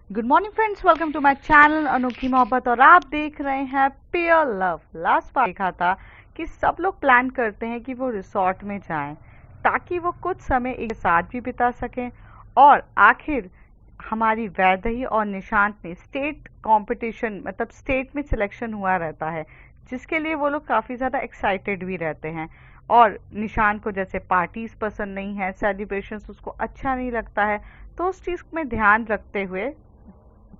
Good morning friends, welcome to my channel Anokhi Mohabbat. और आप देख रहे हैं प्योर लव। लास्ट बार देखा था कि सब लोग प्लान करते हैं कि वो रिसोर्ट में जाएं ताकि वो कुछ समय एक साथ भी बिता सकें। और आखिर हमारी वैदेही और निशांत ने स्टेट कंपटीशन मतलब स्टेट में सिलेक्शन हुआ रहता है, जिसके लिए वो लोग काफ़ी ज़्यादा एक्साइटेड भी रहते हैं। और निशांत को जैसे पार्टीज पसंद नहीं है, सेलिब्रेशंस उसको अच्छा नहीं लगता है, तो उस चीज़ में ध्यान रखते हुए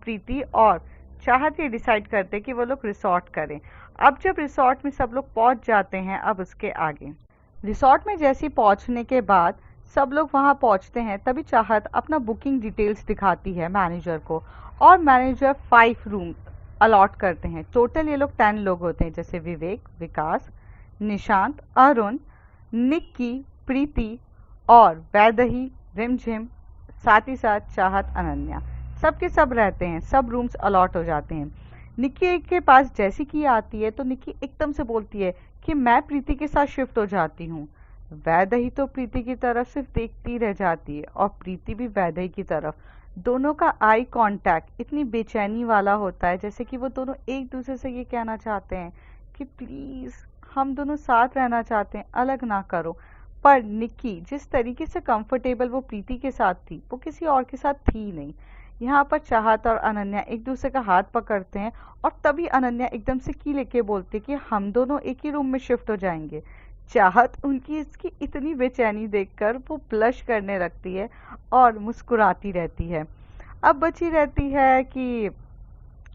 प्रीति और चाहत ये डिसाइड करते कि वो लोग रिसॉर्ट करें। अब जब रिसॉर्ट में सब लोग पहुंच जाते हैं, अब उसके आगे रिसॉर्ट में जैसे पहुंचने के बाद सब लोग वहां पहुंचते हैं, तभी चाहत अपना बुकिंग डिटेल्स दिखाती है मैनेजर को। और मैनेजर 5 रूम अलॉट करते हैं। टोटल ये लोग 10 लोग होते हैं, जैसे विवेक, विकास, निशांत, अरुण, निक्की, प्रीति और वैदेही, रिमझिम, साथ ही साथ चाहत, अनन्या, सब के सब रहते हैं। सब रूम्स अलॉट हो जाते हैं। निक्की के पास जैसी की आती है तो निक्की एकदम से बोलती है कि मैं प्रीति के साथ शिफ्ट हो जाती हूँ। वैदेही तो प्रीति की तरफ सिर्फ देखती रह जाती है और प्रीति भी वैदेही की तरफ। दोनों का आई कांटेक्ट इतनी बेचैनी वाला होता है, जैसे कि वो दोनों एक दूसरे से ये कहना चाहते हैं कि प्लीज हम दोनों साथ रहना चाहते हैं, अलग ना करो। पर निक्की जिस तरीके से कंफर्टेबल वो प्रीति के साथ थी, वो किसी और के साथ थी नहीं। यहाँ पर चाहत और अनन्या एक दूसरे का हाथ पकड़ते हैं और तभी अनन्या एकदम से की लेके बोलती है कि हम दोनों एक ही रूम में शिफ्ट हो जाएंगे। चाहत उनकी इसकी इतनी बेचैनी देखकर वो ब्लश करने लगती है और मुस्कुराती रहती है। अब बची रहती है कि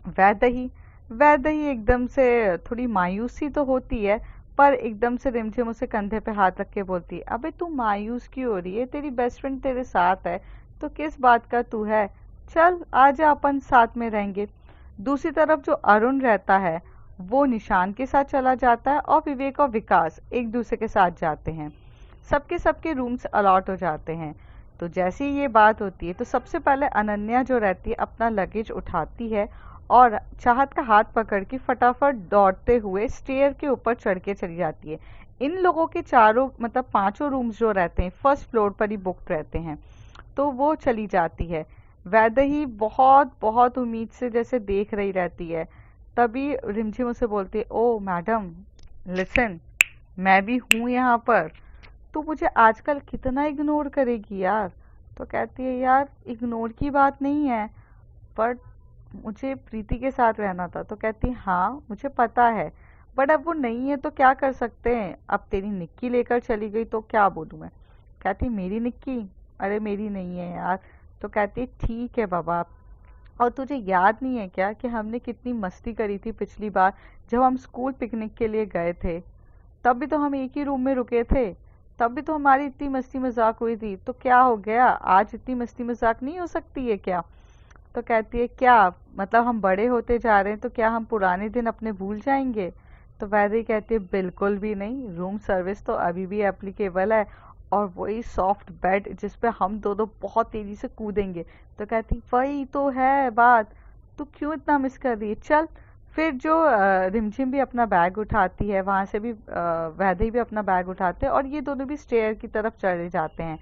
वैदेही वैदेही एकदम से थोड़ी मायूस सी तो होती है, पर एकदम से रिमझिम उसे कंधे पे हाथ रख के बोलती है, अबे तू मायूस क्यों हो रही है? तेरी बेस्ट फ्रेंड तेरे साथ है तो किस बात का तू है? चल आजा, अपन साथ में रहेंगे। दूसरी तरफ जो अरुण रहता है वो निशान के साथ चला जाता है और विवेक और विकास एक दूसरे के साथ जाते हैं। सबके सबके रूम्स अलॉट हो जाते हैं। तो जैसे ही ये बात होती है तो सबसे पहले अनन्या जो रहती है अपना लगेज उठाती है और चाहत का हाथ पकड़ के फटाफट दौड़ते हुए स्टेयर के ऊपर चढ़ के चली जाती है। इन लोगों के चारों मतलब 5 रूम्स जो रहते हैं फर्स्ट फ्लोर पर ही बुकड रहते हैं, तो वो चली जाती है। वैदेही बहुत बहुत उम्मीद से जैसे देख रही रहती है। तभी रिमझिम उसे बोलती है, ओ मैडम लिसन, मैं भी हूँ यहाँ पर, तू मुझे आजकल कितना इग्नोर करेगी यार? तो कहती है, यार इग्नोर की बात नहीं है, बट मुझे प्रीति के साथ रहना था। तो कहती है, हाँ मुझे पता है, बट अब वो नहीं है तो क्या कर सकते हैं? अब तेरी निक्की लेकर चली गई तो क्या बोलूँ मैं? कहती मेरी निक्की? अरे मेरी नहीं है यार। तो कहती ठीक है बाबा, और तुझे याद नहीं है क्या कि हमने कितनी मस्ती करी थी पिछली बार जब हम स्कूल पिकनिक के लिए गए थे? तब भी तो हम एक ही रूम में रुके थे, तब भी तो हमारी इतनी मस्ती मजाक हुई थी। तो क्या हो गया, आज इतनी मस्ती मजाक नहीं हो सकती है क्या? तो कहती है, क्या मतलब हम बड़े होते जा रहे हैं तो क्या हम पुराने दिन अपने भूल जाएंगे? तो वैदेही कहती है, बिल्कुल भी नहीं, रूम सर्विस तो अभी भी एप्लीकेबल है, और वही सॉफ्ट बेड जिस पे हम दोनों बहुत तेजी से कूदेंगे। तो कहती वही तो है बात, तू क्यों इतना मिस कर रही है? चल। फिर जो रिमझिम भी अपना बैग उठाती है, वहां से भी वैदेही भी अपना बैग उठाते हैं और ये दोनों भी स्टेयर की तरफ चले जाते हैं।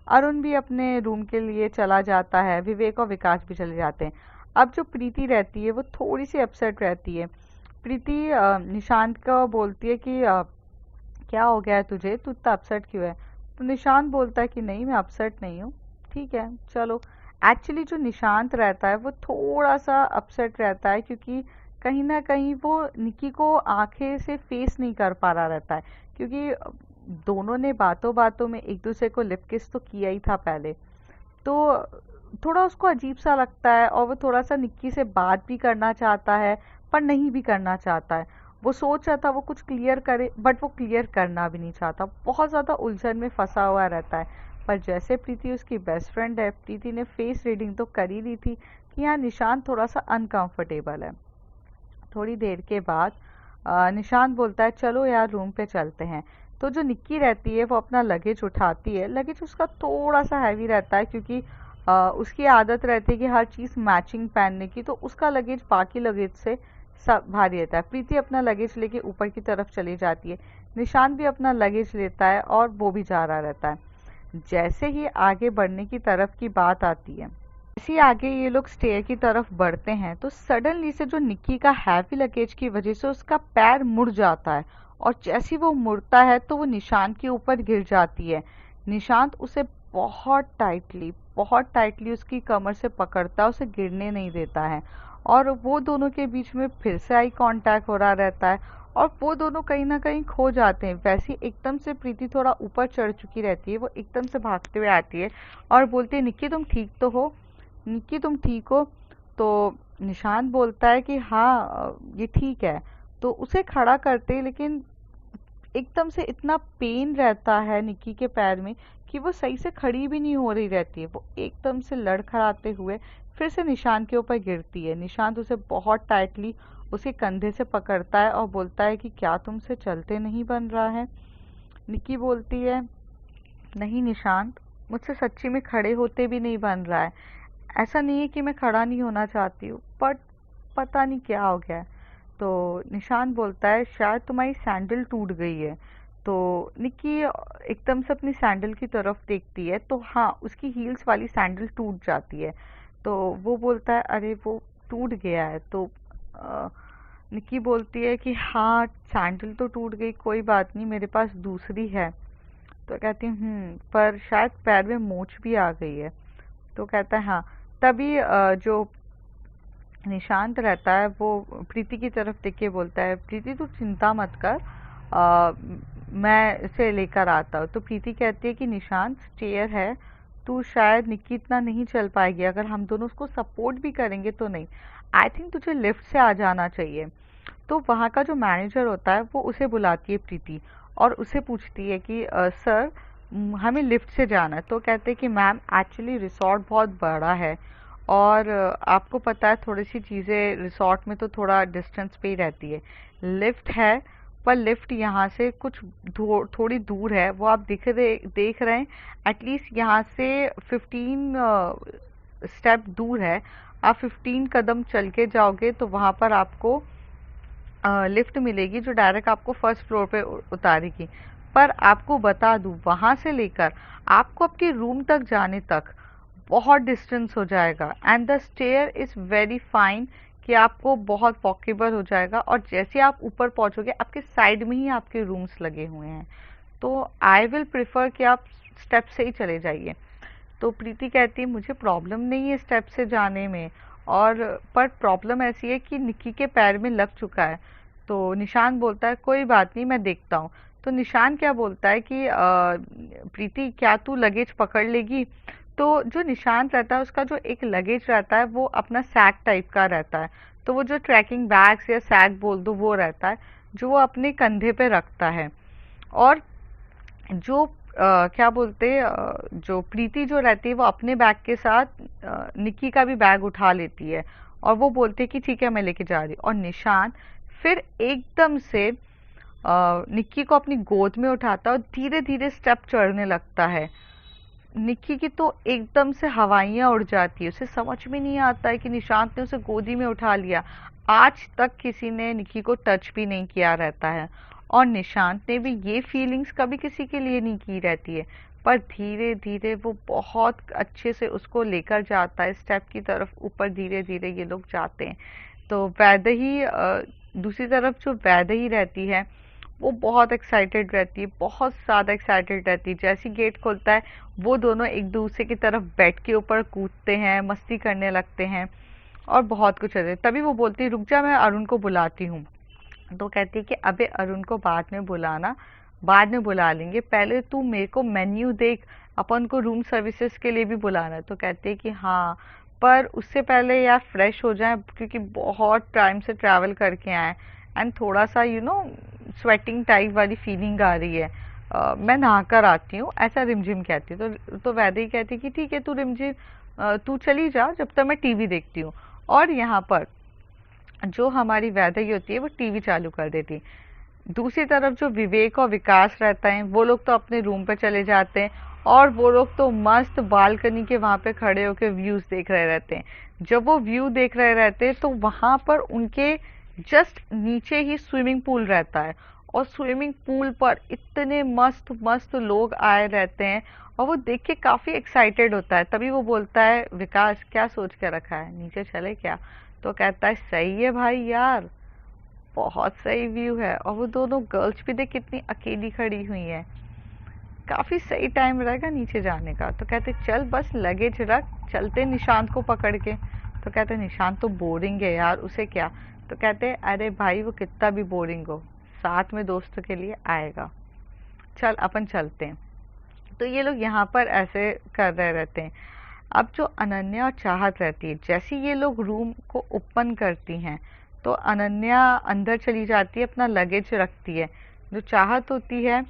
अरुण भी अपने रूम के लिए चला जाता है, विवेक और विकास भी चले जाते हैं। अब जो प्रीति रहती है वो थोड़ी सी अपसेट रहती है। प्रीति निशांत को बोलती है कि क्या हो गया है तुझे, तू इतना अपसेट क्यों है? तो निशांत बोलता है कि नहीं मैं अपसेट नहीं हूँ, ठीक है चलो। एक्चुअली जो निशांत रहता है वो थोड़ा सा अपसेट रहता है, क्योंकि कहीं ना कहीं वो निक्की को आंखें से फेस नहीं कर पा रहा रहता है, क्योंकि दोनों ने बातों बातों में एक दूसरे को लिप किस तो किया ही था पहले। तो थोड़ा उसको अजीब सा लगता है और वो थोड़ा सा निक्की से बात भी करना चाहता है, पर नहीं भी करना चाहता है। वो सोच रहा था वो कुछ क्लियर करे, बट वो क्लियर करना भी नहीं चाहता, बहुत ज़्यादा उलझन में फंसा हुआ रहता है। पर जैसे प्रीति उसकी बेस्ट फ्रेंड है, प्रीति ने फेस रीडिंग तो कर ही ली थी कि यहाँ निशांत थोड़ा सा अनकंफर्टेबल है। थोड़ी देर के बाद निशांत बोलता है, चलो यार रूम पे चलते हैं। तो जो निक्की रहती है वो अपना लगेज उठाती है। लगेज उसका थोड़ा सा हैवी रहता है, क्योंकि उसकी आदत रहती है कि हर चीज़ मैचिंग पहनने की, तो उसका लगेज बाकी लगेज से सब भारी रहता है। प्रीति अपना लगेज लेके ऊपर की तरफ चली जाती है। निशांत भी अपना लगेज लेता है और वो भी जा रहा रहता है। जैसे ही आगे बढ़ने की तरफ की बात आती है, जैसे ही आगे ये लोग स्टेयर की तरफ बढ़ते हैं तो सडनली से जो निक्की का हैवी लगेज की वजह से उसका पैर मुड़ जाता है, और जैसे ही वो मुड़ता है तो वो निशांत के ऊपर गिर जाती है। निशांत उसे बहुत टाइटली उसकी कमर से पकड़ता है, उसे गिरने नहीं देता है, और वो दोनों के बीच में फिर से आई कांटेक्ट हो रहा रहता है, और वो दोनों कहीं ना कहीं खो जाते हैं। वैसे ही एकदम से प्रीति थोड़ा ऊपर चढ़ चुकी रहती है, वो एकदम से भागते हुए आती है और बोलती है, निक्की तुम ठीक तो हो? निक्की तुम ठीक हो? तो निशांत बोलता है कि हाँ ये ठीक है। तो उसे खड़ा करते हैं, लेकिन एकदम से इतना पेन रहता है निक्की के पैर में कि वो सही से खड़ी भी नहीं हो रही रहती है। वो एकदम से लड़खड़ाते हुए फिर से निशांत के ऊपर गिरती है। निशांत उसे बहुत टाइटली उसके कंधे से पकड़ता है और बोलता है कि क्या तुमसे चलते नहीं बन रहा है? निक्की बोलती है, नहीं निशांत, मुझसे सच्ची में खड़े होते भी नहीं बन रहा है। ऐसा नहीं है कि मैं खड़ा नहीं होना चाहती हूँ, बट पता नहीं क्या हो गया है। तो निशांत बोलता है, शायद तुम्हारी सैंडल टूट गई है। तो निक्की एकदम से अपनी सैंडल की तरफ देखती है, तो हाँ उसकी हील्स वाली सैंडल टूट जाती है। तो वो बोलता है, अरे वो टूट गया है। तो निक्की बोलती है कि हाँ सैंडल तो टूट गई, कोई बात नहीं, मेरे पास दूसरी है। तो कहती हूँ पर शायद पैर में मोच भी आ गई है। तो कहता है हाँ। तभी जो निशांत रहता है वो प्रीति की तरफ देख के बोलता है, प्रीति तू चिंता मत कर, मैं इसे लेकर आता हूँ। तो प्रीति कहती है कि निशांत स्टेयर है, तू शायद निक्की इतना नहीं चल पाएगी, अगर हम दोनों उसको सपोर्ट भी करेंगे तो नहीं, आई थिंक तुझे लिफ्ट से आ जाना चाहिए। तो वहाँ का जो मैनेजर होता है वो उसे बुलाती है प्रीति, और उसे पूछती है कि सर हमें लिफ्ट से जाना है। तो कहते हैं कि मैम एक्चुअली रिसॉर्ट बहुत बड़ा है, और आपको पता है थोड़ी सी चीज़ें रिसॉर्ट में तो थोड़ा डिस्टेंस पे ही रहती है। लिफ्ट है, पर लिफ्ट यहाँ से कुछ थोड़ी दूर है, वो आप देख रहे हैं, एटलीस्ट यहाँ से 15 स्टेप दूर है। आप 15 कदम चल के जाओगे तो वहाँ पर आपको लिफ्ट मिलेगी जो डायरेक्ट आपको फर्स्ट फ्लोर पे उतारेगी। पर आपको बता दूँ, वहाँ से लेकर आपको आपके रूम तक जाने तक बहुत डिस्टेंस हो जाएगा, and the stair is very fine, कि आपको बहुत वॉकेबल हो जाएगा, और जैसे आप ऊपर पहुँचोगे आपके साइड में ही आपके रूम्स लगे हुए हैं। तो आई विल प्रेफर कि आप स्टेप से ही चले जाइए। तो प्रीति कहती है, मुझे प्रॉब्लम नहीं है स्टेप से जाने में, और पर प्रॉब्लम ऐसी है कि निक्की के पैर में लग चुका है। तो निशांत बोलता है, कोई बात नहीं मैं देखता हूँ। तो निशांत क्या बोलता है कि प्रीति क्या तू लगेज पकड़ लेगी? तो जो निशांत रहता है उसका जो एक लगेज रहता है वो अपना सैक टाइप का रहता है, तो वो जो ट्रैकिंग बैग्स या सैक बोल दो वो रहता है, जो वो अपने कंधे पे रखता है। और जो क्या बोलते हैं, जो प्रीति जो रहती है वो अपने बैग के साथ निक्की का भी बैग उठा लेती है, और वो बोलते है कि ठीक है मैं लेके जा रही हूँ। और निशांत फिर एकदम से निक्की को अपनी गोद में उठाता है और धीरे धीरे स्टेप चढ़ने लगता है। निक्की की तो एकदम से हवाइयाँ उड़ जाती है, उसे समझ में नहीं आता है कि निशांत ने उसे गोदी में उठा लिया। आज तक किसी ने निक्की को टच भी नहीं किया रहता है, और निशांत ने भी ये फीलिंग्स कभी किसी के लिए नहीं की रहती है। पर धीरे धीरे वो बहुत अच्छे से उसको लेकर जाता है स्टेप की तरफ, ऊपर धीरे धीरे ये लोग जाते हैं। तो वैदेही दूसरी तरफ जो वैदेही रहती है वो बहुत एक्साइटेड रहती है, बहुत ज़्यादा एक्साइटेड रहती है। जैसे गेट खुलता है वो दोनों एक दूसरे की तरफ बेड के ऊपर कूदते हैं, मस्ती करने लगते हैं, और बहुत कुछ होता है। तभी वो बोलती है, रुक जा मैं अरुण को बुलाती हूँ। तो कहती है कि अबे अरुण को बाद में बुलाना, बाद में बुला लेंगे, पहले तू मेरे को मेन्यू देख, अपन को रूम सर्विसेज के लिए भी बुलाना है। तो कहते हैं कि हाँ, पर उससे पहले यार फ्रेश हो जाए, क्योंकि बहुत टाइम से ट्रैवल करके आए, एंड थोड़ा सा स्वेटिंग टाइप वाली फीलिंग आ रही है, मैं नहा कर आती हूँ, ऐसा रिमझिम कहती है। तो वैदेही कहती है कि ठीक है तू रिमझिम तू चली जा, जब तक मैं टीवी देखती हूँ। और यहाँ पर जो हमारी वैदेही होती है वो टीवी चालू कर देती है। दूसरी तरफ जो विवेक और विकास रहता है वो लोग तो अपने रूम पे चले जाते हैं, और वो लोग तो मस्त बालकनी के वहाँ पे खड़े होकर व्यूज देख रहे रहते हैं। जब वो व्यू देख रहे रहते हैं तो वहाँ पर उनके जस्ट नीचे ही स्विमिंग पूल रहता है, और स्विमिंग पूल पर इतने मस्त मस्त लोग आए रहते हैं और वो देख के काफी एक्साइटेड होता है। तभी वो बोलता है, विकास क्या सोच के रखा है, नीचे चले क्या? तो कहता है सही है भाई यार, बहुत सही व्यू है। और वो दोनों गर्ल्स भी देख कितनी अकेली खड़ी हुई हैं, काफी सही टाइम रहेगा नीचे जाने का। तो कहते चल बस लगेज रख, चलते निशांत को पकड़ के। तो कहते निशांत तो बोरिंग है यार, उसे क्या? तो कहते अरे भाई वो कितना भी बोरिंग हो, साथ में दोस्तों के लिए आएगा, चल अपन चलते हैं। तो ये लोग यहाँ पर ऐसे कर रहे रहते हैं। अब जो अनन्या और चाहत रहती है, जैसे ये लोग रूम को ओपन करती हैं तो अनन्या अंदर चली जाती है, अपना लगेज रखती है। जो चाहत होती है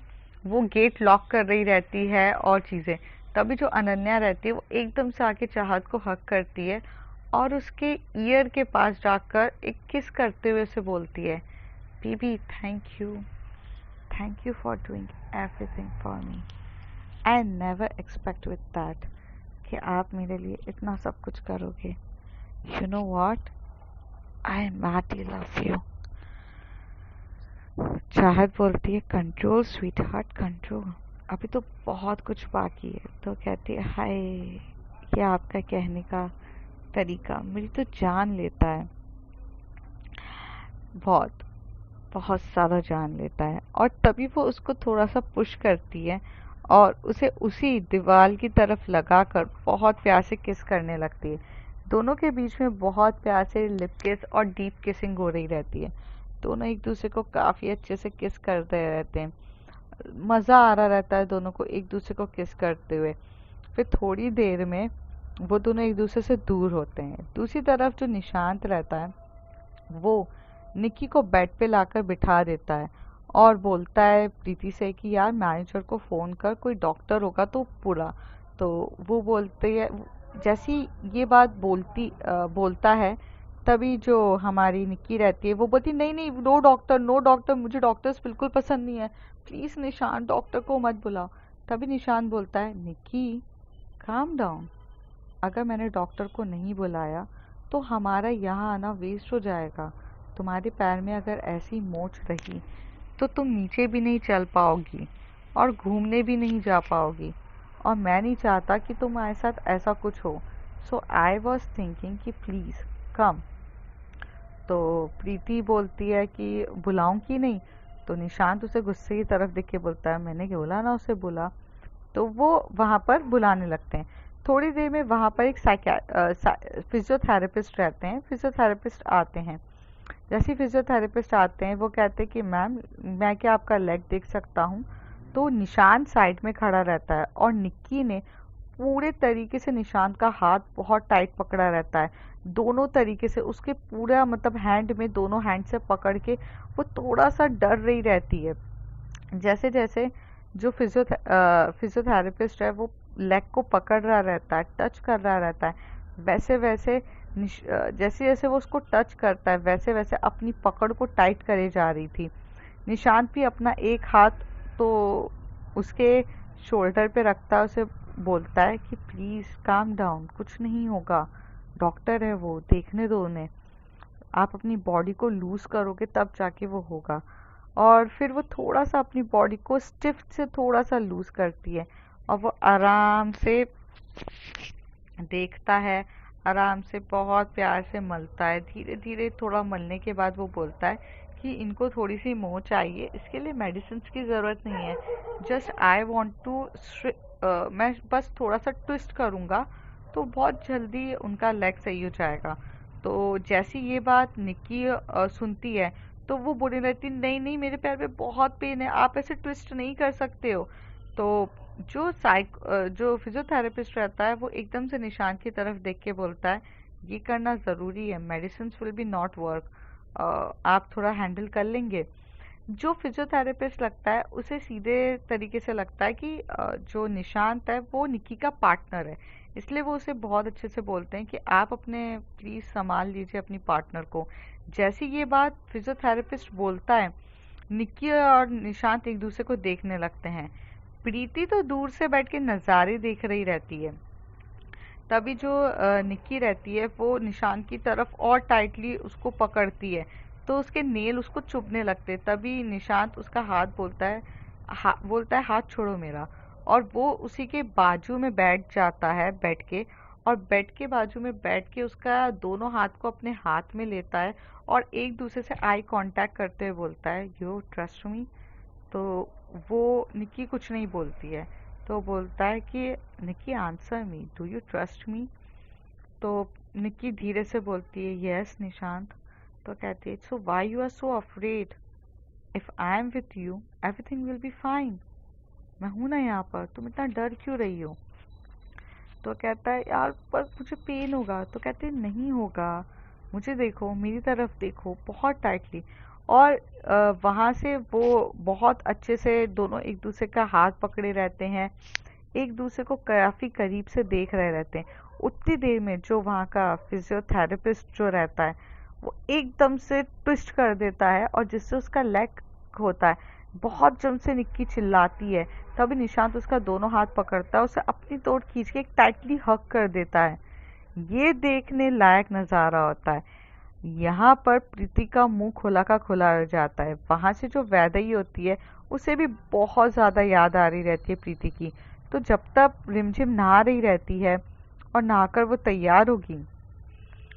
वो गेट लॉक कर रही रहती है और चीज़ें। तभी जो अनन्या रहती है वो एकदम से आके चाहत को हक करती है और उसके ईयर के पास जाकर एक किस करते हुए उसे बोलती है, बीबी thank you for doing everything for me. I never expect with that कि आप मेरे लिए इतना सब कुछ करोगे। You know what, I madly love you. Chahat बोलती है कंट्रोल स्वीट हार्ट कंट्रोल, अभी तो बहुत कुछ बाकी है। तो कहती है हाय, ये आपका कहने का तरीका मेरी तो जान लेता है, बहुत बहुत ज़्यादा जान लेता है। और तभी वो उसको थोड़ा सा पुश करती है और उसे उसी दीवार की तरफ लगाकर बहुत प्यार से किस करने लगती है। दोनों के बीच में बहुत प्यार से लिप किस और डीप किसिंग हो रही रहती है। दोनों एक दूसरे को काफ़ी अच्छे से किस करते रहते हैं, मज़ा आ रहा रहता है दोनों को एक दूसरे को किस करते हुए। फिर थोड़ी देर में वो दोनों एक दूसरे से दूर होते हैं। दूसरी तरफ जो निशांत रहता है वो निक्की को बेड पे लाकर बिठा देता है और बोलता है प्रीति से कि यार मैनेजर को फ़ोन कर, कोई डॉक्टर होगा तो बुला। तो वो बोलते है, जैसी ये बात बोलता है तभी जो हमारी निक्की रहती है वो बोलती नहीं नहीं, नो डॉक्टर नो डॉक्टर, मुझे डॉक्टर्स बिल्कुल पसंद नहीं है, प्लीज़ निशांत डॉक्टर को मत बुलाओ। तभी निशांत बोलता है निक्की काम डाउन, अगर मैंने डॉक्टर को नहीं बुलाया तो हमारा यहाँ आना वेस्ट हो जाएगा। तुम्हारे पैर में अगर ऐसी मोच रही तो तुम नीचे भी नहीं चल पाओगी और घूमने भी नहीं जा पाओगी, और मैं नहीं चाहता कि तुम्हारे साथ ऐसा कुछ हो। सो आई वॉज थिंकिंग कि प्लीज़ कम। तो प्रीति बोलती है कि बुलाऊं कि नहीं? तो निशांत उसे गुस्से की तरफ देख के बोलता है मैंने बोला ना उसे बुला। तो वो वहाँ पर बुलाने लगते हैं। थोड़ी देर में वहाँ पर एक फिजियोथेरेपिस्ट रहते हैं, फिजियोथेरेपिस्ट आते हैं। जैसे फिजियोथेरेपिस्ट आते हैं वो कहते हैं कि मैम मैं क्या आपका लेग देख सकता हूँ? तो निशांत साइड में खड़ा रहता है और निक्की ने पूरे तरीके से निशांत का हाथ बहुत टाइट पकड़ा रहता है, दोनों तरीके से उसके पूरा मतलब हैंड में दोनों हैंड से पकड़ के वो थोड़ा सा डर रही रहती है। जैसे जैसे जो फिजियोथेरेपिस्ट है वो लेग को पकड़ रहा रहता है, टच कर रहा रहता है, वैसे वैसे जैसे जैसे वो उसको टच करता है वैसे वैसे अपनी पकड़ को टाइट करे जा रही थी। निशांत भी अपना एक हाथ तो उसके शोल्डर पे रखता है, उसे बोलता है कि प्लीज़ काम डाउन, कुछ नहीं होगा, डॉक्टर है वो, देखने दो उन्हें, आप अपनी बॉडी को लूज़ करोगे तब जाके वो होगा। और फिर वो थोड़ा सा अपनी बॉडी को स्टिफ से थोड़ा सा लूज़ करती है और वो आराम से देखता है, आराम से बहुत प्यार से मलता है। धीरे धीरे थोड़ा मलने के बाद वो बोलता है कि इनको थोड़ी सी मोच चाहिए, इसके लिए मेडिसिन की ज़रूरत नहीं है, जस्ट आई वांट टू मैं बस थोड़ा सा ट्विस्ट करूँगा तो बहुत जल्दी उनका लेग सही हो जाएगा। तो जैसी ये बात निक्की सुनती है तो वो बोलने लगती नहीं नहीं मेरे पैर में बहुत पेन है, आप ऐसे ट्विस्ट नहीं कर सकते हो। तो जो फिजियोथेरेपिस्ट रहता है वो एकदम से निशांत की तरफ देख के बोलता है ये करना ज़रूरी है, medicine will be not work, आप थोड़ा हैंडल कर लेंगे। जो फिजियोथेरेपिस्ट लगता है उसे सीधे तरीके से लगता है कि जो निशांत है वो निक्की का पार्टनर है, इसलिए वो उसे बहुत अच्छे से बोलते हैं कि आप अपने प्लीज़ संभाल लीजिए अपनी पार्टनर को। जैसी ये बात फिजियोथेरेपिस्ट बोलता है निक्की और निशांत एक दूसरे को देखने लगते हैं। प्रीति तो दूर से बैठ के नज़ारे देख रही रहती है। तभी जो निक्की रहती है वो निशांत की तरफ और टाइटली उसको पकड़ती है तो उसके नेल उसको चुभने लगते। तभी निशांत उसका हाथ बोलता है हाथ छोड़ो मेरा। और वो उसी के बाजू में बैठ जाता है बेड के, और बेड के बाजू में बैठ के उसका दोनों हाथ को अपने हाथ में लेता है और एक दूसरे से आई कांटेक्ट करते हुए बोलता है यू ट्रस्ट मी। तो वो निक्की कुछ नहीं बोलती है, तो बोलता है कि Nikki answer me, do you trust me. तो निक्की धीरे से बोलती है यस निशांत। तो कहती है so why you are so afraid, if I am with you everything will be fine. मैं हूं ना यहाँ पर, तुम इतना डर क्यों रही हो। तो कहता है यार पर मुझे पेन होगा। तो कहते हैं नहीं होगा, मुझे देखो, मेरी तरफ देखो बहुत टाइटली। और वहां से वो बहुत अच्छे से दोनों एक दूसरे का हाथ पकड़े रहते हैं, एक दूसरे को काफी करीब से देख रहे रहते हैं। उतनी देर में जो वहाँ का फिजियोथेरेपिस्ट जो रहता है वो एकदम से ट्विस्ट कर देता है, और जिससे उसका लेग होता है। बहुत जम से निक्की चिल्लाती है, तभी निशांत उसका दोनों हाथ पकड़ता है, उसे अपनी तोड़ खींच के एक टाइटली हग कर देता है। ये देखने लायक नजारा होता है। यहाँ पर प्रीति का मुंह खुला का खुला रह जाता है। वहां से जो वैदेही होती है उसे भी बहुत ज्यादा याद आ रही रहती है प्रीति की। तो जब तक रिमझिम नहा रही रहती है और नहाकर वो तैयार होगी,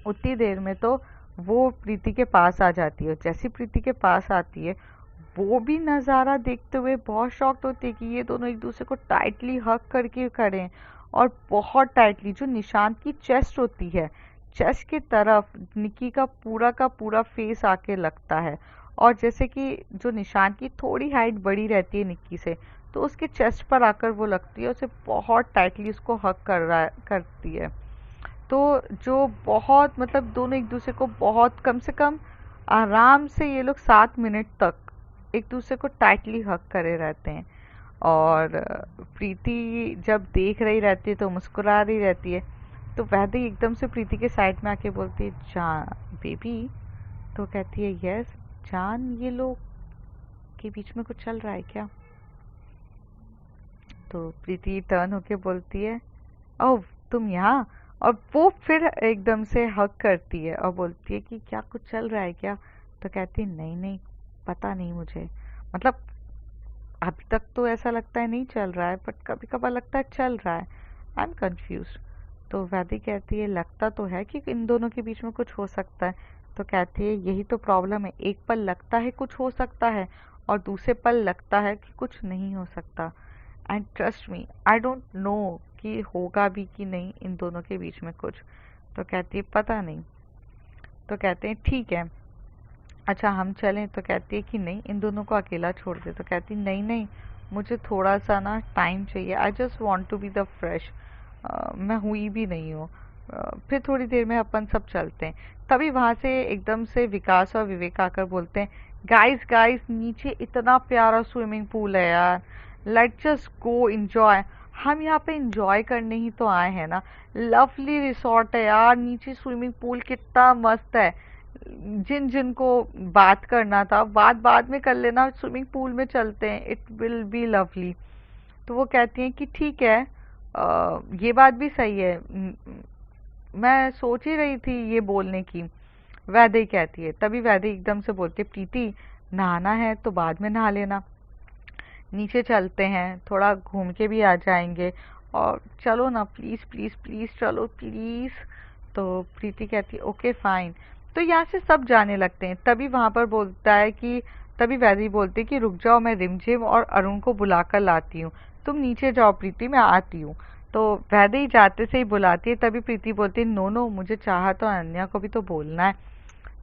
उतनी देर में तो वो प्रीति के पास आ जाती है। जैसी प्रीति के पास आती है, वो भी नज़ारा देखते हुए बहुत शॉक्ड होती है कि ये दोनों एक दूसरे को टाइटली हग करके खड़े हैं, और बहुत टाइटली। जो निशांत की चेस्ट होती है, चेस्ट की तरफ निक्की का पूरा फेस आके लगता है। और जैसे कि जो निशांत की थोड़ी हाइट बड़ी रहती है निक्की से, तो उसके चेस्ट पर आकर वो लगती है, उसे बहुत टाइटली उसको हग करती है। तो जो बहुत मतलब दोनों एक दूसरे को बहुत कम से कम आराम से ये लोग 7 मिनट तक एक दूसरे को टाइटली हग करे रहते हैं। और प्रीति जब देख रही रहती है तो मुस्कुरा रही रहती है। तो वैदेही एकदम से प्रीति के साइड में आके बोलती है जान बेबी। तो कहती है यस जान, ये लोग के बीच में कुछ चल रहा है क्या। तो प्रीति टर्न होके बोलती है ओह तुम यहाँ। और वो फिर एकदम से हग करती है और बोलती है कि क्या कुछ चल रहा है क्या। तो कहती है नहीं नहीं पता नहीं मुझे, मतलब अभी तक तो ऐसा लगता है नहीं चल रहा है, बट कभी कभार लगता है चल रहा है, आई एम कंफ्यूज। तो वैदी कहती है लगता तो है कि इन दोनों के बीच में कुछ हो सकता है। तो कहती है यही तो प्रॉब्लम है, एक पल लगता है कुछ हो सकता है और दूसरे पल लगता है कि कुछ नहीं हो सकता। And trust me I don't know कि होगा भी कि नहीं इन दोनों के बीच में कुछ। तो कहती है पता नहीं। तो कहते हैं ठीक है अच्छा हम चलें। तो कहती है कि नहीं इन दोनों को अकेला छोड़ दे। तो कहती नहीं नहीं मुझे थोड़ा सा ना टाइम चाहिए, I just want to be the fresh. मैं हुई भी नहीं हूँ। फिर थोड़ी देर में अपन सब चलते हैं। तभी वहां से एकदम से विकास और विवेक आकर बोलते हैं गाइस गाइस नीचे इतना प्यारा स्विमिंग पूल है यार, लेट्स जस्ट गो एंजॉय। हम यहाँ पे एंजॉय करने ही तो आए हैं ना, लवली रिसोर्ट है यार, नीचे स्विमिंग पूल कितना मस्त है। जिन जिन को बात करना था बात बाद में कर लेना, स्विमिंग पूल में चलते हैं, इट विल बी लवली। तो वो कहती हैं कि ठीक है ये बात भी सही है, मैं सोच ही रही थी ये बोलने की। वैदेही कहती है। तभी वैदेही एकदम से बोलती है प्रीति नहाना है तो बाद में नहा लेना, नीचे चलते हैं थोड़ा घूम के भी आ जाएंगे, और चलो ना प्लीज प्लीज प्लीज चलो प्लीज। तो प्रीति कहती है ओके फाइन। तो यहाँ से सब जाने लगते हैं। तभी वहां पर बोलता है कि तभी वैदेही बोलती है कि रुक जाओ मैं रिमझिम और अरुण को बुलाकर लाती हूँ, तुम नीचे जाओ प्रीति मैं आती हूँ। तो वैदेही जाते से ही बुलाती है। तभी प्रीति बोलती है नो नो मुझे चाहा तो अनन्या को भी तो बोलना है।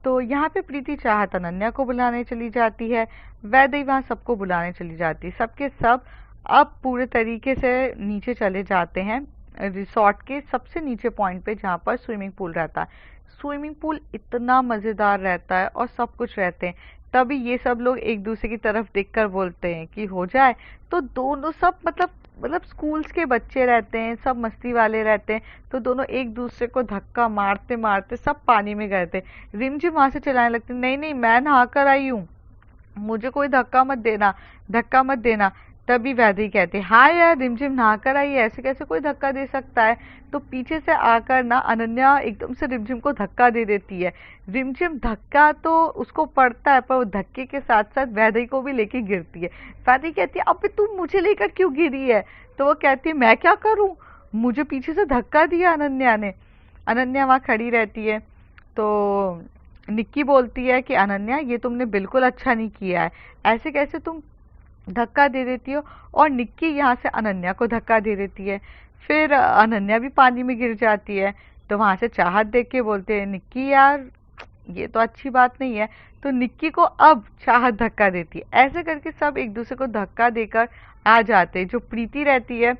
तो यहाँ पे प्रीति चाहत अनन्या को बुलाने चली जाती है, वैदेही वहाँ सबको बुलाने चली जाती है। सबके सब अब पूरे तरीके से नीचे चले जाते हैं रिसोर्ट के सबसे नीचे पॉइंट पे जहाँ पर स्विमिंग पूल रहता है। स्विमिंग पूल इतना मजेदार रहता है और सब कुछ रहते हैं। तभी ये सब लोग एक दूसरे की तरफ देखकर बोलते हैं कि हो जाए। तो दोनों सब मतलब स्कूल्स के बच्चे रहते हैं, सब मस्ती वाले रहते हैं। तो दोनों एक दूसरे को धक्का मारते मारते सब पानी में गए थे। रिमझिम वहां से चिल्लाने लगती नहीं नहीं मैं नहा कर आई हूँ, मुझे कोई धक्का मत देना, धक्का मत देना। तभी वैदेही कहती हाँ यार रिमझिम नहा कर आई है, ऐसे कैसे कोई धक्का दे सकता है। तो पीछे से आकर ना अनन्या एकदम से रिमझिम को धक्का दे देती है। रिमझिम धक्का तो उसको पड़ता है पर वो धक्के के साथ साथ वैदेही को भी लेके गिरती है। वैदेही कहती है अबे तू मुझे लेकर क्यों गिरी है। तो वो कहती है मैं क्या करूं, मुझे पीछे से धक्का दिया अनन्या ने। अनन्या वहां खड़ी रहती है। तो निक्की बोलती है कि अनन्या ये तुमने बिल्कुल अच्छा नहीं किया है, ऐसे कैसे तुम धक्का दे देती हो। और निक्की यहाँ से अनन्या को धक्का दे देती है। फिर अनन्या भी पानी में गिर जाती है। तो वहां से चाहत देख के बोलते हैं निक्की यार ये तो अच्छी बात नहीं है। तो निक्की को अब चाहत धक्का देती है। ऐसे करके सब एक दूसरे को धक्का देकर आ जाते हैं। जो प्रीति रहती है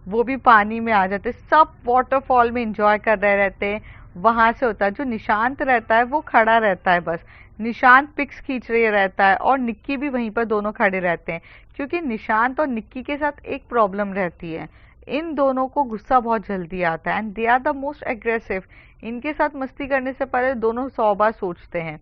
वो भी पानी में आ जाते, सब वाटरफॉल में एंजॉय कर रहे रहते हैं। वहां से होता है जो निशांत रहता है वो खड़ा रहता है, बस निशांत पिक्स खींच रहे रहता है और निक्की भी वहीं पर दोनों खड़े रहते हैं। क्योंकि निशांत और निक्की के साथ एक प्रॉब्लम रहती है, इन दोनों को गुस्सा बहुत जल्दी आता है and they are the most aggressive. इनके साथ मस्ती करने से पहले दोनों 100 बार सोचते हैं।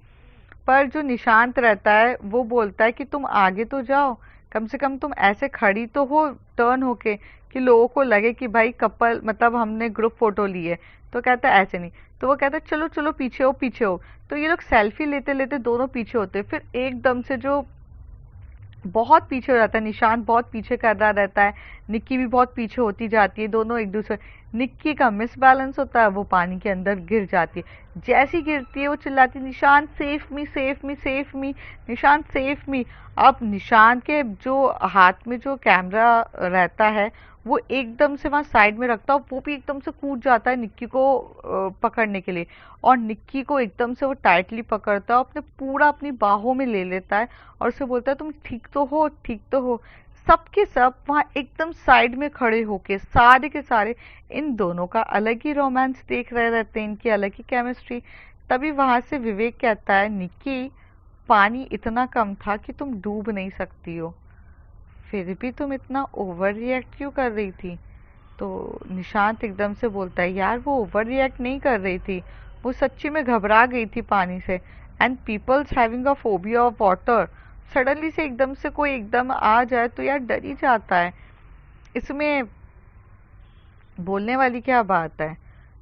पर जो निशांत रहता है वो बोलता है कि तुम आगे तो जाओ, कम से कम तुम ऐसे खड़ी तो हो टर्न होके कि लोगों को लगे कि भाई कपल मतलब हमने ग्रुप फोटो ली है। तो कहता है ऐसे नहीं। तो वो कहता है चलो चलो पीछे हो पीछे हो। तो ये लोग सेल्फी लेते लेते दोनों पीछे होते हैं। फिर एकदम से जो बहुत पीछे हो जाता है, निशांत बहुत पीछे कर रहा रहता है, निक्की भी बहुत पीछे होती जाती है, दोनों एक दूसरे। निक्की का मिस बैलेंस होता है, वो पानी के अंदर गिर जाती है। जैसी गिरती है वो चिल्लाती है निशांत सेफ मी सेफ मी सेफ मी, निशांत सेफ मी। अब निशांत के जो हाथ में जो कैमरा रहता है वो एकदम से वहां साइड में रखता है, वो भी एकदम से कूद जाता है निक्की को पकड़ने के लिए। और निक्की को एकदम से वो टाइटली पकड़ता है, अपने पूरा अपनी बाहों में ले लेता है और उसे बोलता है तुम ठीक तो हो ठीक तो हो। सबके सब वहां एकदम साइड में खड़े होके सारे के सारे इन दोनों का अलग ही रोमांस देख रहे रहते हैं, इनकी अलग ही केमिस्ट्री। तभी वहां से विवेक कहता है निक्की पानी इतना कम था कि तुम डूब नहीं सकती हो, फिर भी तुम इतना ओवर रिएक्ट क्यों कर रही थी। तो निशांत एकदम से बोलता है यार वो ओवर रिएक्ट नहीं कर रही थी, वो सच्ची में घबरा गई थी पानी से। And peoples having a phobia of water, suddenly से एकदम से कोई एकदम आ जाए तो यार डर ही जाता है, इसमें बोलने वाली क्या बात है।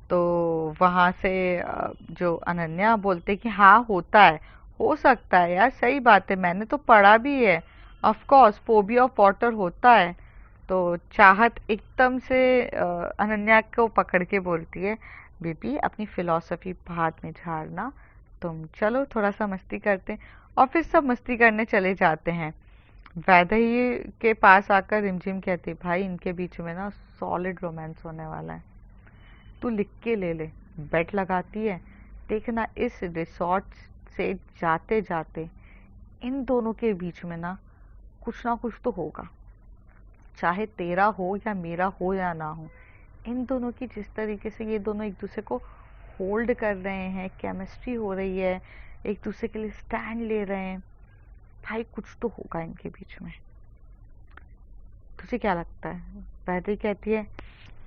तो वहां से जो अनन्या बोलते कि हाँ होता है, हो सकता है यार सही बात है, मैंने तो पढ़ा भी है, of course phobia of water होता है। तो चाहत एकदम से अनन्या को पकड़ के बोलती है बेबी अपनी फिलॉसफी बाद में झाड़ना, तुम चलो थोड़ा सा मस्ती करते हैं। और फिर सब मस्ती करने चले जाते हैं। वैदेही के पास आकर रिमझिम कहती भाई इनके बीच में ना सॉलिड रोमांस होने वाला है, तू लिख के ले ले। बेट लगाती है देखना इस रिसोर्ट से जाते जाते इन दोनों के बीच में ना कुछ तो होगा, चाहे तेरा हो या मेरा हो या ना हो। इन दोनों की जिस तरीके से ये दोनों एक दूसरे को होल्ड कर रहे हैं, केमिस्ट्री हो रही है, एक दूसरे के लिए स्टैंड ले रहे हैं, भाई कुछ तो होगा इनके बीच में। तुझे क्या लगता है। वैदेही कहती है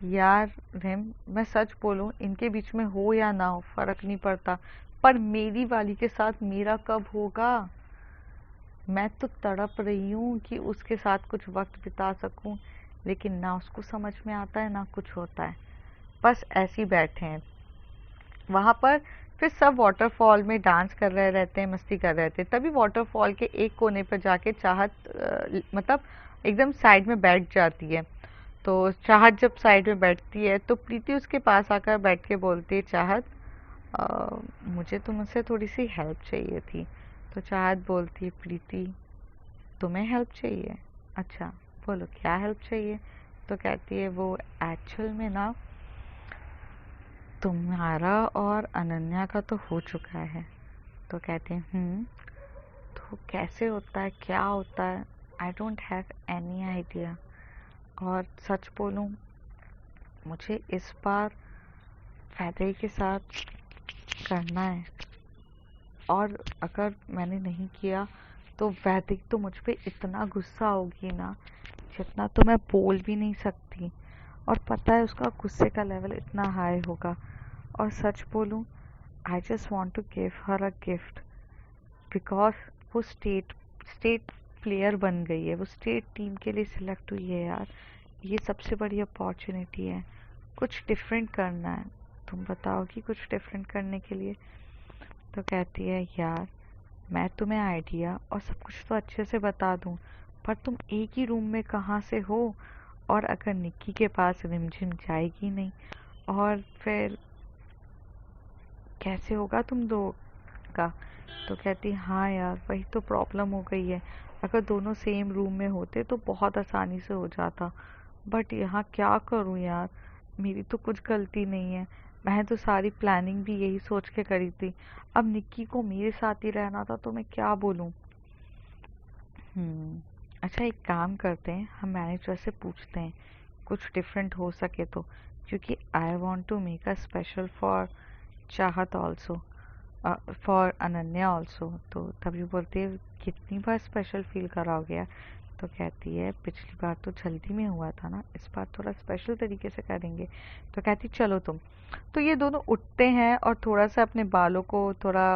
यार रिम मैं सच बोलूं इनके बीच में हो या ना हो फर्क नहीं पड़ता, पर मेरी वाली के साथ मेरा कब होगा। मैं तो तड़प रही हूँ कि उसके साथ कुछ वक्त बिता सकूं, लेकिन ना उसको समझ में आता है ना कुछ होता है, बस ऐसे ही बैठे हैं वहां पर। फिर सब वाटरफॉल में डांस कर रहे रहते हैं, मस्ती कर रहे थे। तभी वाटरफॉल के एक कोने पर जाके चाहत मतलब एकदम साइड में बैठ जाती है। तो चाहत जब साइड में बैठती है तो प्रीति उसके पास आकर बैठ के बोलती है चाहत मुझे तुमसे थोड़ी सी हेल्प चाहिए थी। तो चाहत बोलती है प्रीति तुम्हें हेल्प चाहिए, अच्छा बोलो क्या हेल्प चाहिए। तो कहती है वो एक्चुअल में ना तुम्हारा और अनन्या का तो हो चुका है। तो कहते हैं तो कैसे होता है क्या होता है, I don't have any idea. और सच बोलूं मुझे इस बार वैदेही के साथ करना है, और अगर मैंने नहीं किया तो वैदेही तो मुझ पे इतना गुस्सा होगी ना जितना तो मैं बोल भी नहीं सकती, और पता है उसका गुस्से का लेवल इतना हाई होगा। और सच बोलूं I just want to give her a gift because वो स्टेट प्लेयर बन गई है, वो स्टेट टीम के लिए सिलेक्ट हुई है यार। ये सबसे बड़ी अपॉर्चुनिटी है, कुछ डिफरेंट करना है। तुम बताओगी कुछ डिफरेंट करने के लिए? तो कहती है यार मैं तुम्हें आइडिया और सब कुछ तो अच्छे से बता दूं, पर तुम एक ही रूम में कहाँ से हो, और अगर निक्की के पास रिमझिम जाएगी नहीं, और फिर कैसे होगा तुम दो का? तो कहती हाँ यार वही तो प्रॉब्लम हो गई है, अगर दोनों सेम रूम में होते तो बहुत आसानी से हो जाता, बट यहाँ क्या करूँ यार, मेरी तो कुछ गलती नहीं है, मैं तो सारी प्लानिंग भी यही सोच के करी थी, अब निक्की को मेरे साथ ही रहना था तो मैं क्या बोलूँ। अच्छा एक काम करते हैं, हम मैनेजर से पूछते हैं कुछ डिफरेंट हो सके तो, क्योंकि I want to make a special for Chahat also, for Ananya also. तो तभी बोलती है कितनी बार स्पेशल फील कराओगे यार? तो कहती है पिछली बार तो जल्दी में हुआ था ना, इस बार थोड़ा स्पेशल तरीके से करेंगे। तो कहती चलो तुम। तो ये दोनों उठते हैं और थोड़ा सा अपने बालों को थोड़ा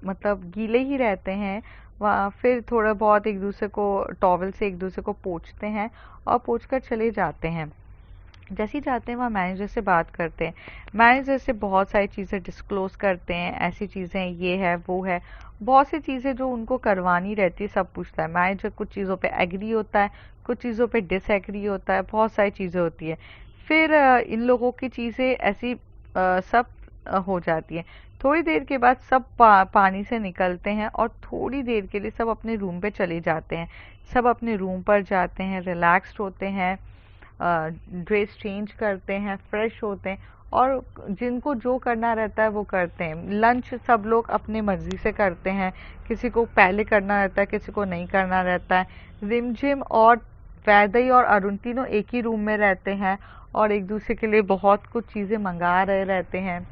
मतलब गीले ही रहते हैं वहाँ, फिर थोड़ा बहुत एक दूसरे को टॉवल से एक दूसरे को पोंछते हैं और पोंछ कर चले जाते हैं। जैसे ही जाते हैं वहाँ मैनेजर से बात करते हैं, मैनेजर से बहुत सारी चीज़ें डिस्क्लोज करते हैं, ऐसी चीज़ें ये है वो है, बहुत सी चीज़ें जो उनको करवानी रहती है सब पूछता है मैनेजर। कुछ चीज़ों पे एग्री होता है, कुछ चीज़ों पे डिसएग्री होता है, बहुत सारी चीज़ें होती है। फिर इन लोगों की चीज़ें ऐसी सब हो जाती हैं। थोड़ी देर के बाद सब पानी से निकलते हैं और थोड़ी देर के लिए सब अपने रूम पे चले जाते हैं। सब अपने रूम पर जाते हैं, रिलैक्स्ड होते हैं, ड्रेस चेंज करते हैं, फ्रेश होते हैं, और जिनको जो करना रहता है वो करते हैं। लंच सब लोग अपनी मर्जी से करते हैं, किसी को पहले करना रहता है, किसी को नहीं करना रहता है। रिमझिम और वैदेही और अरुण तीनों एक ही रूम में रहते हैं और एक दूसरे के लिए बहुत कुछ चीज़ें मंगा रहे रहते हैं।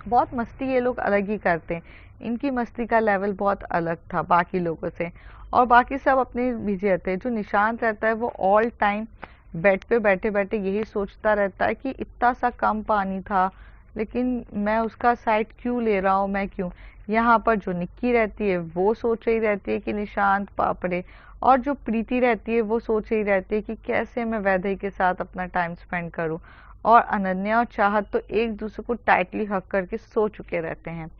बहुत मस्ती ये लोग अलग ही करते हैं, इनकी मस्ती का लेवल बहुत अलग था बाकी लोगों से, और बाकी सब अपने बिजी रहते हैं। जो निशांत रहता है वो ऑल टाइम बेड पे बैठे बैठे यही सोचता रहता है कि इतना सा कम पानी था, लेकिन मैं उसका साइड क्यों ले रहा हूँ, मैं क्यों। यहाँ पर जो निक्की रहती है वो सोच रही रहती है कि निशांत पापड़े, और जो प्रीति रहती है वो सोच रही रहती है कि कैसे मैं वैदेही के साथ अपना टाइम स्पेंड करूँ, और अनन्या और चाहत तो एक दूसरे को टाइटली हक करके सो चुके रहते हैं।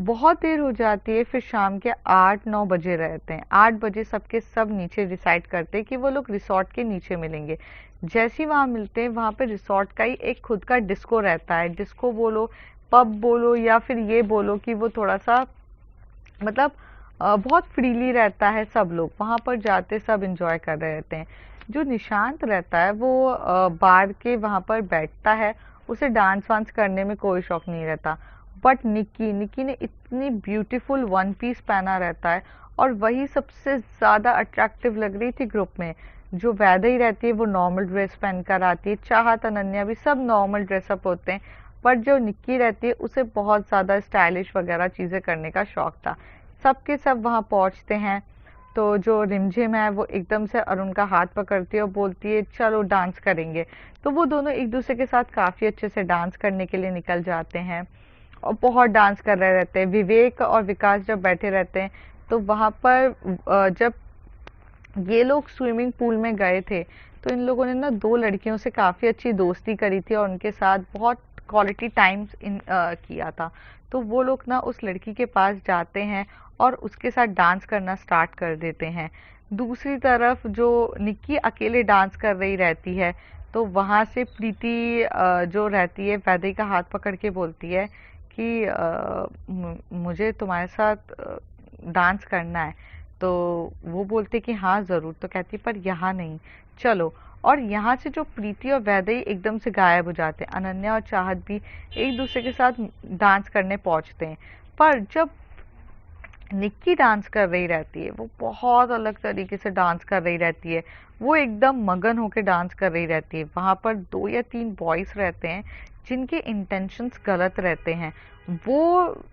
बहुत देर हो जाती है, फिर शाम के 8-9 बजे रहते हैं। 8 बजे सबके सब नीचे डिसाइड करते हैं कि वो लोग रिसोर्ट के नीचे मिलेंगे। जैसे ही वहाँ मिलते हैं वहाँ पे रिसोर्ट का ही एक खुद का डिस्को रहता है, डिस्को बोलो, पब बोलो, या फिर ये बोलो कि वो थोड़ा सा मतलब बहुत फ्रीली रहता है। सब लोग वहाँ पर जाते सब इंजॉय कर रहे रहते हैं। जो निशांत रहता है वो बार के वहाँ पर बैठता है, उसे डांस वांस करने में कोई शौक नहीं रहता। बट निक्की निक्की ने इतनी ब्यूटीफुल वन पीस पहना रहता है, और वही सबसे ज़्यादा अट्रैक्टिव लग रही थी ग्रुप में। जो वैदेही रहती है वो नॉर्मल ड्रेस पहन कर आती है, चाहत अनन्या भी सब नॉर्मल ड्रेसअप होते हैं, बट जो निक्की रहती है उसे बहुत ज़्यादा स्टाइलिश वगैरह चीज़ें करने का शौक था। सबके सब वहाँ पहुँचते हैं, तो जो रिमझिम है वो एकदम से अरुण का हाथ पकड़ती है और बोलती है चलो डांस करेंगे। तो वो दोनों एक दूसरे के साथ काफ़ी अच्छे से डांस करने के लिए निकल जाते हैं और बहुत डांस कर रहे रहते हैं। विवेक और विकास जब बैठे रहते हैं तो वहाँ पर जब ये लोग स्विमिंग पूल में गए थे तो इन लोगों ने ना दो लड़कियों से काफ़ी अच्छी दोस्ती करी थी और उनके साथ बहुत क्वालिटी टाइम किया था। तो वो लोग ना उस लड़की के पास जाते हैं और उसके साथ डांस करना स्टार्ट कर देते हैं। दूसरी तरफ जो निक्की अकेले डांस कर रही रहती है, तो वहाँ से प्रीति जो रहती है वैदेही का हाथ पकड़ के बोलती है कि मुझे तुम्हारे साथ डांस करना है। तो वो बोलते कि हाँ ज़रूर। तो कहती पर यहाँ नहीं, चलो। और यहाँ से जो प्रीति और वैदेही एकदम से गायब हो जाते हैं। अनन्या और चाहत भी एक दूसरे के साथ डांस करने पहुँचते हैं, पर जब निक्की डांस कर रही रहती है वो बहुत अलग तरीके से डांस कर रही रहती है। वो एकदम मगन होकर डांस कर रही रहती है। वहाँ पर 2 या 3 बॉयज़ रहते हैं जिनके इंटेंशंस गलत रहते हैं। वो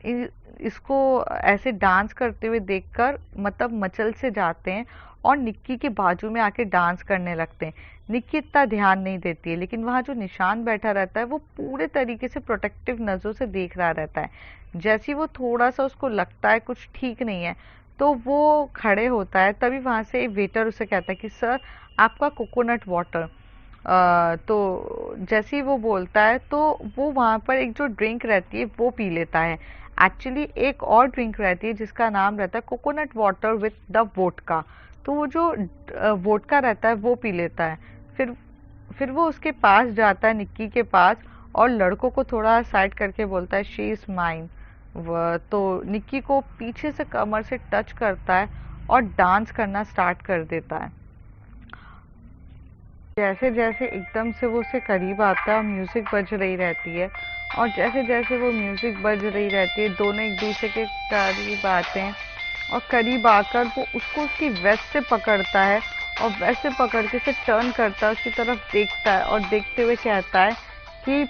इसको ऐसे डांस करते हुए देखकर मतलब मचल से जाते हैं और निक्की के बाजू में आके डांस करने लगते हैं। निक्की इतना ध्यान नहीं देती है, लेकिन वहाँ जो निशान बैठा रहता है वो पूरे तरीके से प्रोटेक्टिव नज़रों से देख रहा रहता है। जैसे ही वो थोड़ा सा उसको लगता है कुछ ठीक नहीं है, तो वो खड़े होता है, तभी वहाँ से वेटर उसे कहता है कि सर आपका कोकोनट वाटर। तो जैसे ही वो बोलता है तो वो वहाँ पर एक जो ड्रिंक रहती है वो पी लेता है। एक्चुअली एक और ड्रिंक रहती है जिसका नाम रहता है coconut water with the vodka. तो वो जो वोडका रहता है वो पी लेता है। फिर वो उसके पास जाता है, निक्की के पास, और लड़कों को थोड़ा साइड करके बोलता है शी इज़ माइन। तो निक्की को पीछे से कमर से टच करता है और डांस करना स्टार्ट कर देता है। जैसे जैसे एकदम से वो उसके करीब आता है और म्यूज़िक बज रही रहती है, और जैसे जैसे वो म्यूज़िक बज रही रहती है दोनों एक दूसरे के करीब आते हैं, और करीब आकर वो उसको उसकी वेस्ट से पकड़ता है और वेस्ट से पकड़ के उसे टर्न करता है, उसकी तरफ देखता है और देखते हुए कहता है कि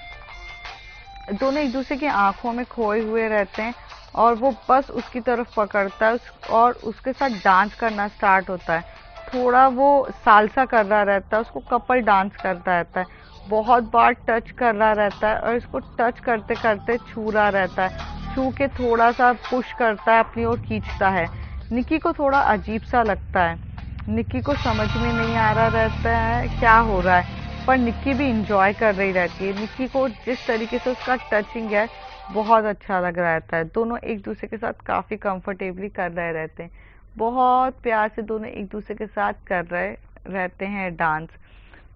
दोनों एक दूसरे की आंखों में खोए हुए रहते हैं, और वो बस उसकी तरफ पकड़ता है और उसके साथ डांस करना स्टार्ट होता है। थोड़ा वो सालसा कर रहा रहता है, उसको कपल डांस करता रहता है, बहुत बार टच कर रहा रहता है और इसको टच करते करते छू रहा रहता है, छू के थोड़ा सा पुश करता है, अपनी ओर खींचता है। निक्की को थोड़ा अजीब सा लगता है, निक्की को समझ में नहीं आ रहा रहता है क्या हो रहा है, पर निक्की भी इंजॉय कर रही रहती है। निक्की को जिस तरीके से उसका टचिंग है बहुत अच्छा लग रहा रहता है। दोनों एक दूसरे के साथ काफ़ी कंफर्टेबली कर रहे रहते हैं, बहुत प्यार से दोनों एक दूसरे के साथ कर रहे रहते हैं डांस।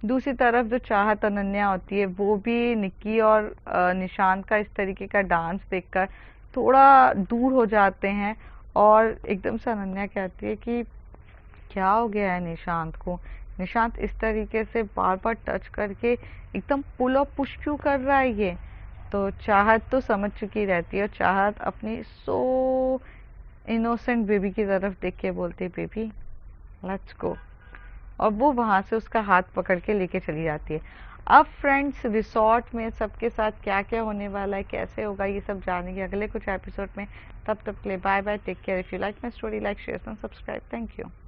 दूसरी तरफ जो चाहत अनन्या होती है वो भी निक्की और निशांत का इस तरीके का डांस देखकर थोड़ा दूर हो जाते हैं, और एकदम से अनन्या कहती है कि क्या हो गया है निशांत को, निशांत इस तरीके से बार बार टच करके एकदम पुल और पुश क्यों कर रहा है ये। तो चाहत तो समझ चुकी रहती है, और चाहत अपनी सो इनोसेंट बेबी की तरफ देख के बोलती है बेबी लेट्स गो, और वो वहाँ से उसका हाथ पकड़ के लेके चली जाती है। अब फ्रेंड्स रिसॉर्ट में सबके साथ क्या क्या होने वाला है, कैसे होगा, ये सब जानेंगे अगले कुछ एपिसोड में। तब तक के लिए bye bye, take care. If you like my story, like share and subscribe. Thank you.